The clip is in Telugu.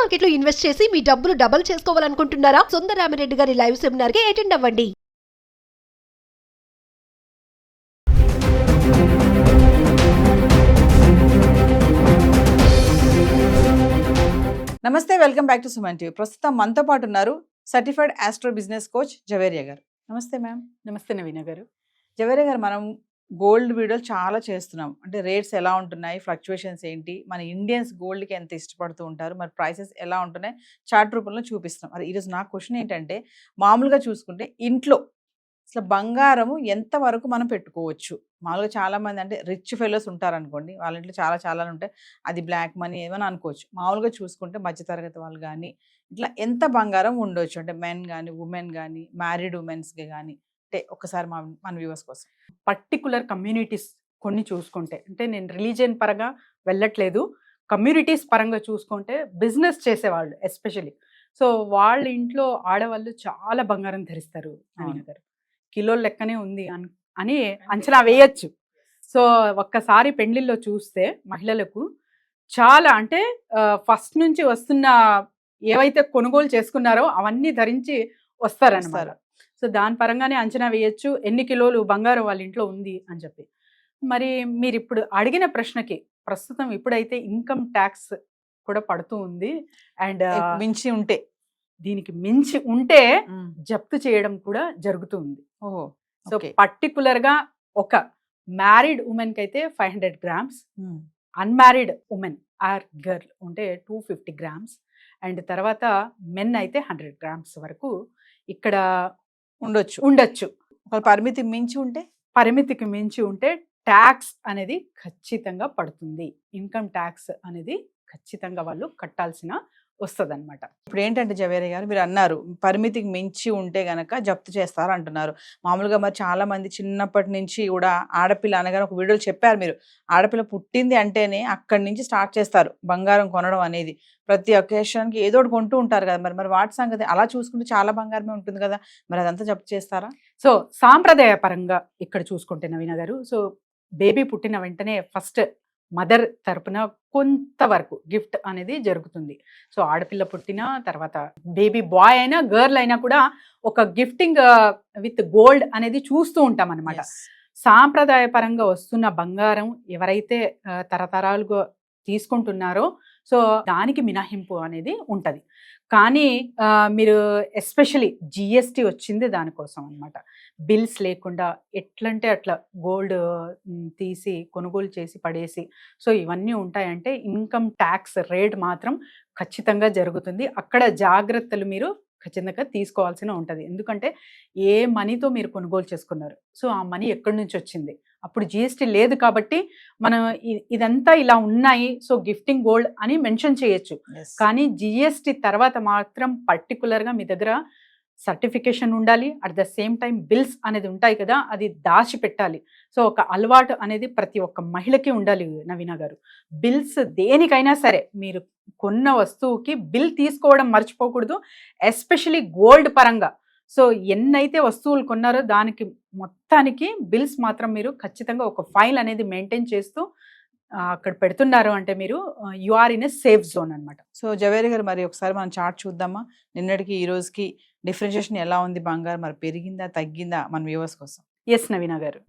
మార్కెట్ లో ఇన్వెస్ట్ చేసి మీ డబ్బులు డబుల్ చేసుకోవాలనుకుంటున్నారా? సుందరరామిరెడ్డి గారి లైవ్ సెమినార్ కి అటెండ్ అవ్వండి. నమస్తే, welcome back to Suman TV. ప్రస్తుతం మనతో పాటు ఉన్నారు certified astro business coach Javeria గారు. నమస్తే మ్యామ్. నమస్తే నవీన గారు. జవేరియా గారు, మనం గోల్డ్ వీడియోలు చాలా చేస్తున్నాం. అంటే రేట్స్ ఎలా ఉంటున్నాయి, ఫ్లక్చువేషన్స్ ఏంటి, మన ఇండియన్స్ గోల్డ్కి ఎంత ఇష్టపడుతూ ఉంటారు, మరి ప్రైసెస్ ఎలా ఉంటున్నాయి చార్ట్ రూపంలో చూపిస్తున్నాం. మరి ఈరోజు నా క్వశ్చన్ ఏంటంటే, మామూలుగా చూసుకుంటే ఇంట్లో అసలు బంగారము ఎంత వరకు మనం పెట్టుకోవచ్చు? మామూలుగా చాలామంది అంటే రిచ్ ఫెలోస్ ఉంటారనుకోండి, వాళ్ళ ఇంట్లో చాలా ఉంటాయి, అది బ్లాక్ మనీ ఏమని అనుకోవచ్చు. మామూలుగా చూసుకుంటే మధ్యతరగతి వాళ్ళు కానీ ఇట్లా ఎంత బంగారం ఉండొచ్చు? అంటే మెన్ కానీ ఉమెన్ కానీ మ్యారీడ్ ఉమెన్స్కి కానీ, అంటే ఒకసారి మన వ్యూవర్స్ కోసం. పర్టికులర్ కమ్యూనిటీస్ కొన్ని చూసుకుంటే, అంటే నేను రిలీజియన్ పరంగా వెళ్ళట్లేదు, కమ్యూనిటీస్ పరంగా చూసుకుంటే బిజినెస్ చేసేవాళ్ళు ఎస్పెషలీ, సో వాళ్ళ ఇంట్లో ఆడవాళ్ళు చాలా బంగారం ధరిస్తారు నవీన గారు. కిలోల లెక్కనే ఉంది అని అంచనా వేయచ్చు. సో ఒక్కసారి పెండ్లిల్లో చూస్తే మహిళలకు చాలా, అంటే ఫస్ట్ నుంచి వస్తున్న ఏవైతే కొనుగోలు చేసుకున్నారో అవన్నీ ధరించి వస్తారన్నమాట. సో దాని పరంగానే అంచనా వేయచ్చు ఎన్ని కిలోలు బంగారం వాళ్ళ ఇంట్లో ఉంది అని చెప్పి. మరి మీరు ఇప్పుడు అడిగిన ప్రశ్నకి ప్రస్తుతం ఇప్పుడైతే ఇన్కమ్ ట్యాక్స్ కూడా పడుతూ ఉంది, అండ్ మించి ఉంటే, దీనికి మించి ఉంటే జప్తు చేయడం కూడా జరుగుతుంది. ఓహో. సో పర్టికులర్గా ఒక మ్యారీడ్ ఉమెన్కి అయితే 500 grams, unmarried women or girl ఉంటే 250 గ్రామ్స్, అండ్ తర్వాత మెన్ అయితే 100 గ్రామ్స్ వరకు ఇక్కడ ఉండొచ్చు. ఒక పరిమితికి మించి ఉంటే ట్యాక్స్ అనేది ఖచ్చితంగా పడుతుంది. ఇన్కమ్ ట్యాక్స్ అనేది ఖచ్చితంగా వాళ్ళు కట్టాల్సిన వస్తుంది అనమాట. ఇప్పుడు ఏంటంటే జవేరియా గారు, మీరు అన్నారు పరిమితికి మించి ఉంటే గనక జప్తు చేస్తారు అంటున్నారు. మామూలుగా మరి చాలా మంది చిన్నప్పటి నుంచి కూడా ఆడపిల్ల అనగానే ఒక వీడియోలో చెప్పారు మీరు, ఆడపిల్ల పుట్టింది అంటేనే అక్కడి నుంచి స్టార్ట్ చేస్తారు బంగారం కొనడం అనేది. ప్రతి ఒకేషన్కి ఏదో ఒకటి కొంటూ ఉంటారు కదా, మరి వాటి సంగతి అలా చూసుకుంటే చాలా బంగారమే ఉంటుంది కదా, మరి అదంతా జప్తు చేస్తారా? సో సాంప్రదాయ పరంగా ఇక్కడ చూసుకుంటే నవీన గారు, సో బేబీ పుట్టిన వెంటనే ఫస్ట్ మదర్ తరపున కొంతవరకు గిఫ్ట్ అనేది జరుగుతుంది. సో ఆడపిల్ల పుట్టిన తర్వాత బేబీ బాయ్ అయినా గర్ల్ అయినా కూడా ఒక గిఫ్టింగ్ విత్ గోల్డ్ అనేది చూస్తూ ఉంటాం అనమాట. సాంప్రదాయ పరంగా వస్తున్న బంగారం ఎవరైతే తరతరాలుగా తీసుకుంటున్నారో సో దానికి మినహాయింపు అనేది ఉంటుంది. కానీ మీరు ఎస్పెషలీ జిఎస్టీ వచ్చింది దానికోసం అనమాట. బిల్స్ లేకుండా ఎట్లంటే అట్లా గోల్డ్ తీసి కొనుగోలు చేసి పడేసి, సో ఇవన్నీ ఉంటాయంటే ఇన్కమ్ ట్యాక్స్ రేట్ మాత్రం ఖచ్చితంగా జరుగుతుంది. అక్కడ జాగ్రత్తలు మీరు ఖచ్చితంగా తీసుకోవాల్సిన ఉంటుంది. ఎందుకంటే ఏ మనీతో మీరు కొనుగోలు చేసుకున్నారు, సో ఆ మనీ ఎక్కడి నుంచి వచ్చింది, అప్పుడు జిఎస్టీ లేదు కాబట్టి మనం ఇదంతా ఇలా ఉన్నాయి, సో గిఫ్టింగ్ గోల్డ్ అని మెన్షన్ చేయొచ్చు. కానీ జిఎస్టీ తర్వాత మాత్రం పర్టికులర్గా మీ దగ్గర సర్టిఫికేషన్ ఉండాలి, at the same time bills అనేది ఉంటాయి కదా, అది దాచి పెట్టాలి. సో ఒక అలవాటు అనేది ప్రతి ఒక్క మహిళకి ఉండాలి నవీన గారు. బిల్స్ దేనికైనా సరే మీరు కొన్న వస్తువుకి బిల్ తీసుకోవడం మర్చిపోకూడదు, ఎస్పెషలీ గోల్డ్ పరంగా. సో ఎన్నైతే వస్తువులు కొన్నారో దానికి మొత్తానికి బిల్స్ మాత్రం మీరు ఖచ్చితంగా ఒక ఫైల్ అనేది మెయింటైన్ చేస్తూ అక్కడ పెడుతున్నారు అంటే మీరు you are in a safe zone అనమాట. సో జవేరియా గారు, మరి ఒకసారి మనం చార్ట్ చూద్దామా? నిన్నటికి ఈ రోజుకి డిఫరెన్షియేషన్ ఎలా ఉంది? బంగారం మరి పెరిగిందా తగ్గిందా మన వ్యూవర్స్ కోసం? ఎస్ నవీన గారు.